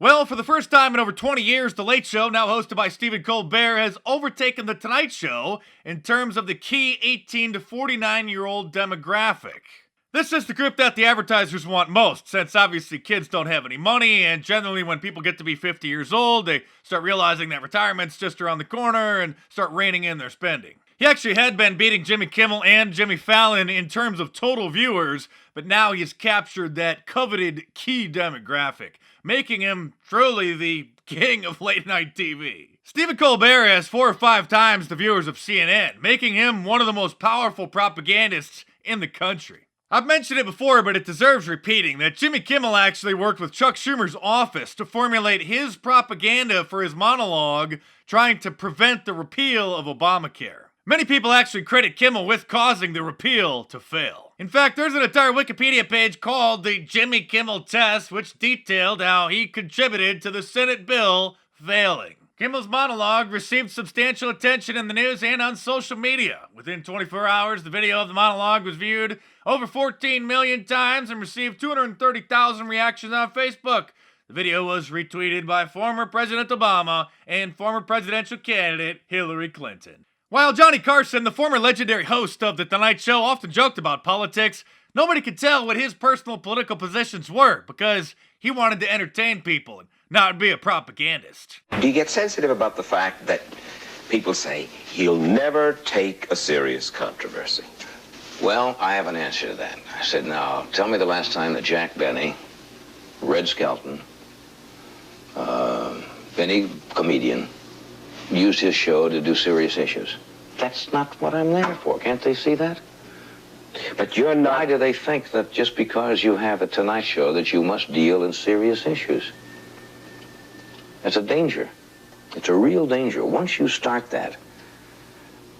Well, for the first time in over 20 years, The Late Show, now hosted by Stephen Colbert, has overtaken The Tonight Show in terms of the key 18 to 49-year-old demographic. This is the group that the advertisers want most, since obviously kids don't have any money, and generally when people get to be 50 years old, they start realizing that retirement's just around the corner and start reining in their spending. He actually had been beating Jimmy Kimmel and Jimmy Fallon in terms of total viewers, but now he's captured that coveted key demographic, making him truly the king of late night TV. Stephen Colbert has 4 or 5 times the viewers of CNN, making him one of the most powerful propagandists in the country. I've mentioned it before, but it deserves repeating that Jimmy Kimmel actually worked with Chuck Schumer's office to formulate his propaganda for his monologue trying to prevent the repeal of Obamacare. Many people actually credit Kimmel with causing the repeal to fail. In fact, there's an entire Wikipedia page called the Jimmy Kimmel Test, which detailed how he contributed to the Senate bill failing. Kimmel's monologue received substantial attention in the news and on social media. Within 24 hours, the video of the monologue was viewed over 14 million times and received 230,000 reactions on Facebook. The video was retweeted by former President Obama and former presidential candidate Hillary Clinton. While Johnny Carson, the former legendary host of The Tonight Show, often joked about politics, nobody could tell what his personal political positions were because he wanted to entertain people and not be a propagandist. Do you get sensitive about the fact that people say he'll never take a serious controversy? Well, I have an answer to that. I said, now, tell me the last time that Jack Benny, Red Skelton, any comedian, used his show to do serious issues. That's not what I'm there for. Can't they see that? But you're not... Why do they think that just because you have a Tonight Show that you must deal in serious issues? That's a danger. It's a real danger. Once you start that,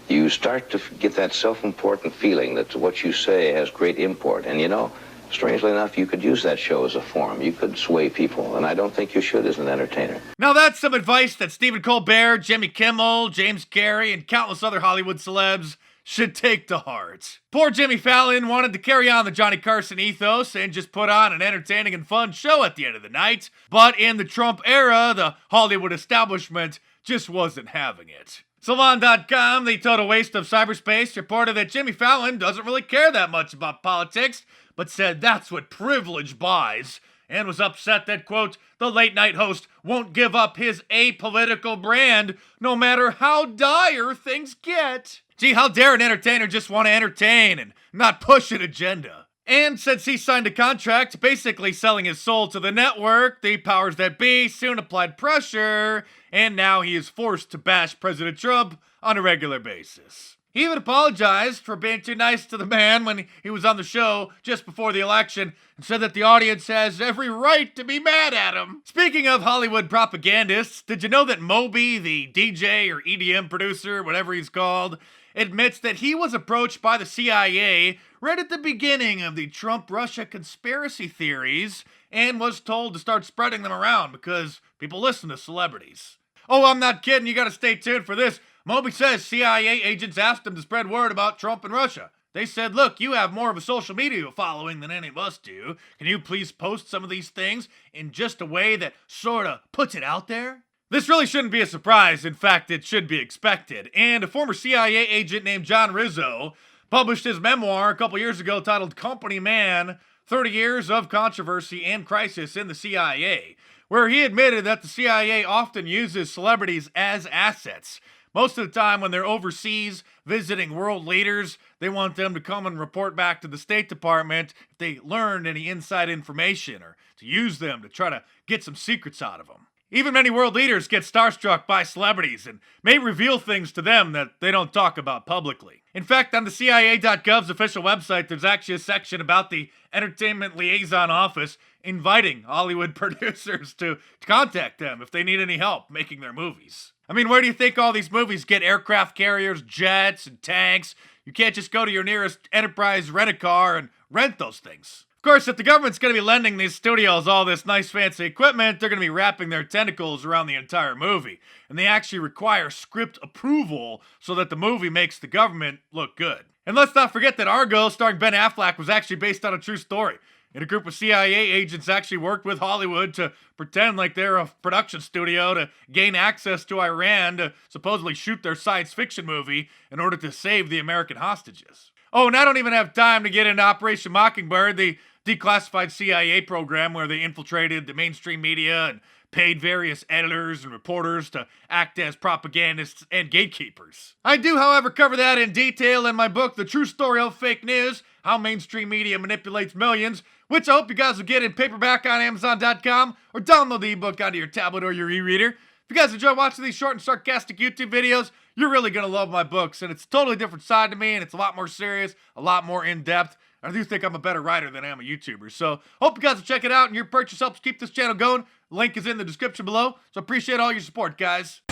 you start to get that self-important feeling that what you say has great import. And you know, strangely enough, you could use that show as a forum. You could sway people, and I don't think you should as an entertainer. Now that's some advice that Stephen Colbert, Jimmy Kimmel, James Carrey, and countless other Hollywood celebs should take to heart. Poor Jimmy Fallon wanted to carry on the Johnny Carson ethos and just put on an entertaining and fun show at the end of the night, but in the Trump era, the Hollywood establishment just wasn't having it. Salon.com, the total waste of cyberspace, reported that Jimmy Fallon doesn't really care that much about politics, but said that's what privilege buys, and was upset that, quote, the late-night host won't give up his apolitical brand no matter how dire things get. Gee, how dare an entertainer just want to entertain and not push an agenda? And since he signed a contract basically selling his soul to the network, the powers that be soon applied pressure, and now he is forced to bash President Trump on a regular basis. He even apologized for being too nice to the man when he was on the show just before the election and said that the audience has every right to be mad at him. Speaking of Hollywood propagandists, did you know that Moby, the DJ or EDM producer, whatever he's called, admits that he was approached by the CIA right at the beginning of the Trump-Russia conspiracy theories and was told to start spreading them around because people listen to celebrities. Oh, I'm not kidding. You gotta stay tuned for this. Moby says CIA agents asked him to spread word about Trump and Russia. They said, look, you have more of a social media following than any of us do. Can you please post some of these things in just a way that sort of puts it out there? This really shouldn't be a surprise. In fact, it should be expected. And a former CIA agent named John Rizzo published his memoir a couple years ago titled Company Man, 30 Years of Controversy and Crisis in the CIA, where he admitted that the CIA often uses celebrities as assets. Most of the time when they're overseas visiting world leaders, they want them to come and report back to the State Department if they learned any inside information or to use them to try to get some secrets out of them. Even many world leaders get starstruck by celebrities and may reveal things to them that they don't talk about publicly. In fact, on the CIA.gov's official website, there's actually a section about the Entertainment Liaison Office inviting Hollywood producers to contact them if they need any help making their movies. I mean, where do you think all these movies get aircraft carriers, jets, and tanks? You can't just go to your nearest Enterprise rent-a-car and rent those things. Of course, if the government's going to be lending these studios all this nice fancy equipment, they're going to be wrapping their tentacles around the entire movie. And they actually require script approval so that the movie makes the government look good. And let's not forget that Argo, starring Ben Affleck, was actually based on a true story. And a group of CIA agents actually worked with Hollywood to pretend like they're a production studio to gain access to Iran to supposedly shoot their science fiction movie in order to save the American hostages. Oh, and I don't even have time to get into Operation Mockingbird, the declassified CIA program where they infiltrated the mainstream media and paid various editors and reporters to act as propagandists and gatekeepers. I do, however, cover that in detail in my book, The True Story of Fake News, How Mainstream Media Manipulates Millions, which I hope you guys will get in paperback on Amazon.com or download the ebook onto your tablet or your e-reader. If you guys enjoy watching these short and sarcastic YouTube videos, you're really going to love my books, and it's a totally different side to me, and it's a lot more serious, a lot more in-depth. I do think I'm a better writer than I am a YouTuber, so hope you guys will check it out, and your purchase helps keep this channel going. Link is in the description below, so appreciate all your support, guys.